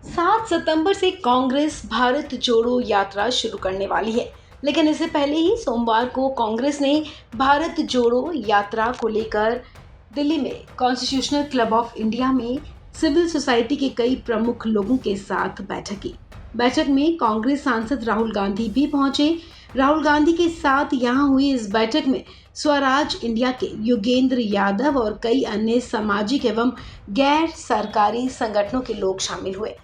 7 सितंबर से कांग्रेस भारत जोड़ो यात्रा शुरू करने वाली है। लेकिन इससे पहले ही सोमवार को कांग्रेस ने भारत जोड़ो यात्रा को लेकर दिल्ली में कॉन्स्टिट्यूशनल क्लब ऑफ इंडिया में सिविल सोसाइटी के कई प्रमुख लोगों के साथ बैठक की। बैठक में कांग्रेस सांसद राहुल गांधी भी पहुंचे। राहुल गांधी के साथ यहां हुई इस बैठक में स्वराज इंडिया के योगेंद्र यादव और कई अन्य सामाजिक एवं गैर सरकारी संगठनों के लोग शामिल हुए।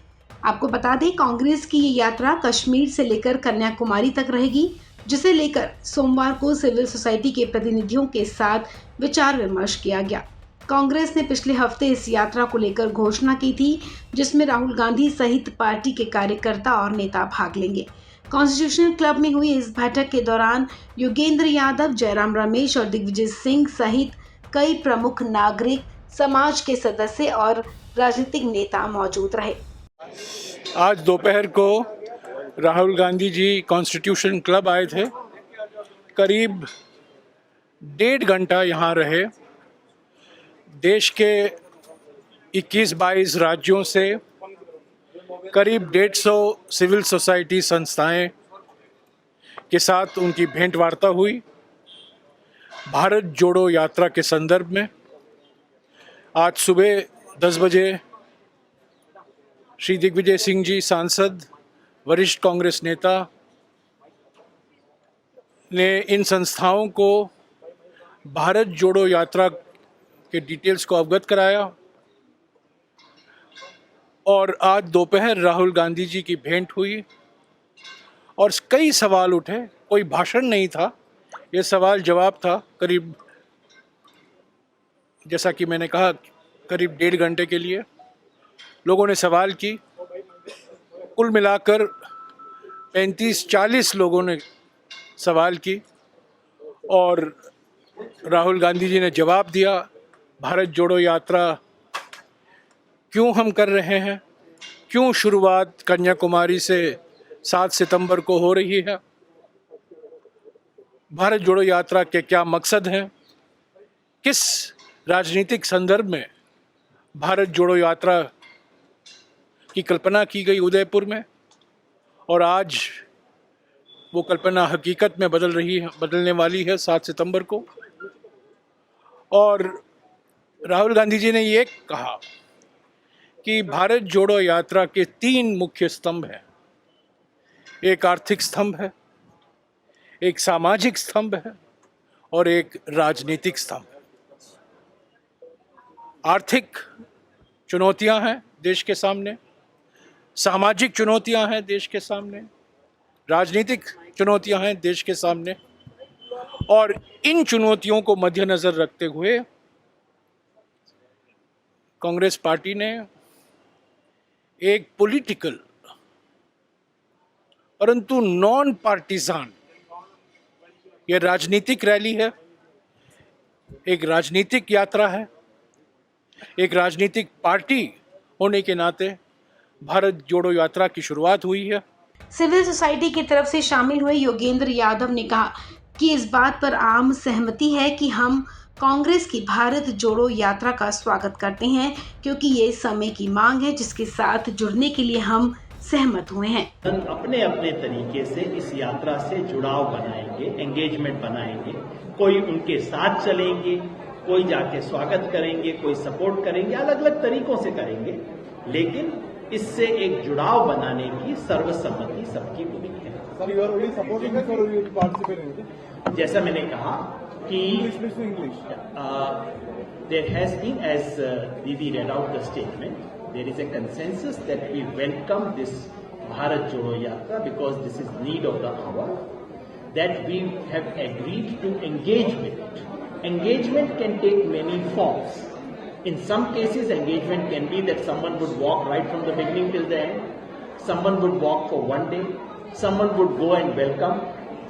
आपको बता दें, कांग्रेस की ये यात्रा कश्मीर से लेकर कन्याकुमारी तक रहेगी, जिसे लेकर सोमवार को सिविल सोसाइटी के प्रतिनिधियों के साथ विचार विमर्श किया गया। कांग्रेस ने पिछले हफ्ते इस यात्रा को लेकर घोषणा की थी, जिसमें राहुल गांधी सहित पार्टी के कार्यकर्ता और नेता भाग लेंगे। कॉन्स्टिट्यूशनल क्लब में हुई इस बैठक के दौरान योगेंद्र यादव, जयराम रमेश और दिग्विजय सिंह सहित कई प्रमुख नागरिक समाज के सदस्य और राजनीतिक नेता मौजूद रहे। आज दोपहर को राहुल गांधी जी कॉन्स्टिट्यूशन क्लब आए थे। करीब 1.5 घंटा यहाँ रहे। देश के 21-22 राज्यों से करीब 150 सिविल सोसाइटी संस्थाएं के साथ उनकी भेंट वार्ता हुई। भारत जोड़ो यात्रा के संदर्भ में आज सुबह 10 बजे श्री दिग्विजय सिंह जी सांसद, वरिष्ठ कांग्रेस नेता ने इन संस्थाओं को भारत जोड़ो यात्रा के डिटेल्स को अवगत कराया और आज दोपहर राहुल गांधी जी की भेंट हुई और कई सवाल उठे। कोई भाषण नहीं था, ये सवाल जवाब था। करीब, जैसा कि मैंने कहा, करीब 1.5 घंटे के लिए लोगों ने सवाल की। कुल मिलाकर 35-40 लोगों ने सवाल की और राहुल गांधी जी ने जवाब दिया। भारत जोड़ो यात्रा क्यों हम कर रहे हैं, क्यों शुरुआत कन्याकुमारी से 7 सितंबर को हो रही है, भारत जोड़ो यात्रा के क्या मकसद हैं, किस राजनीतिक संदर्भ में भारत जोड़ो यात्रा की कल्पना की गई उदयपुर में और आज वो कल्पना हकीकत में बदलने वाली है 7 सितंबर को। और राहुल गांधी जी ने ये कहा कि भारत जोड़ो यात्रा के 3 मुख्य स्तंभ हैं। एक आर्थिक स्तंभ है, एक सामाजिक स्तंभ है और एक राजनीतिक स्तंभ है। आर्थिक चुनौतियां हैं देश के सामने, सामाजिक चुनौतियां हैं देश के सामने, राजनीतिक चुनौतियां हैं देश के सामने। और इन चुनौतियों को मद्देनजर रखते हुए कांग्रेस पार्टी ने एक पॉलिटिकल परंतु नॉन पार्टीजान, यह राजनीतिक रैली है, एक राजनीतिक यात्रा है, एक राजनीतिक पार्टी होने के नाते भारत जोड़ो यात्रा की शुरुआत हुई है। सिविल सोसाइटी की तरफ से शामिल हुए योगेंद्र यादव ने कहा कि इस बात पर आम सहमति है कि हम कांग्रेस की भारत जोड़ो यात्रा का स्वागत करते हैं, क्योंकि ये समय की मांग है जिसके साथ जुड़ने के लिए हम सहमत हुए हैं। अपने अपने तरीके से इस यात्रा से जुड़ाव बनाएंगे, एंगेजमेंट बनाएंगे। कोई उनके साथ चलेंगे, कोई जाके स्वागत करेंगे, कोई सपोर्ट करेंगे, अलग अलग तरीकों से करेंगे, लेकिन इससे एक जुड़ाव बनाने की सर्वसम्मति सबकी बुरी है। जैसा मैंने कहा कि there has been, as Didi read out the statement, there is a consensus that we welcome this Bharat Jodo Yatra because this is need of the hour, that we have agreed to engage with it. Engagement can take many forms. In some cases, engagement can be that someone would walk right from the beginning till the end, someone would walk for one day, someone would go and welcome,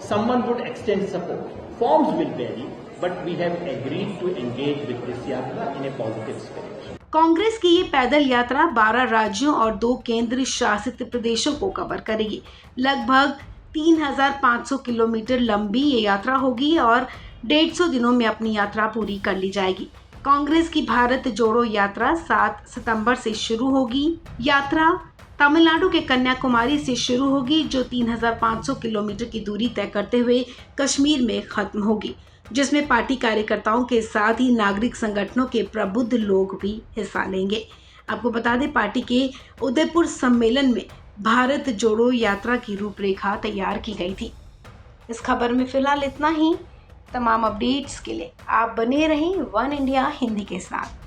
someone would extend support. Forms will vary, but we have agreed to engage with this yatra in a positive spirit. Congress की ये पैदल यात्रा 12 राज्यों और 2 केंद्र शासित प्रदेशों को कवर करेगी। लगभग 3,500 किलोमीटर लंबी ये यात्रा होगी और 150 दिनों में अपनी यात्रा पूरी कर ली जाएगी। कांग्रेस की भारत जोड़ो यात्रा 7 सितंबर से शुरू होगी। यात्रा तमिलनाडु के कन्याकुमारी से शुरू होगी, जो 3,500 किलोमीटर की दूरी तय करते हुए कश्मीर में खत्म होगी, जिसमें पार्टी कार्यकर्ताओं के साथ ही नागरिक संगठनों के प्रबुद्ध लोग भी हिस्सा लेंगे। आपको बता दें, पार्टी के उदयपुर सम्मेलन में भारत जोड़ो यात्रा की रूपरेखा तैयार की गई थी। इस खबर में फिलहाल इतना ही। तमाम अपडेट्स के लिए आप बने रहें वन इंडिया हिंदी के साथ।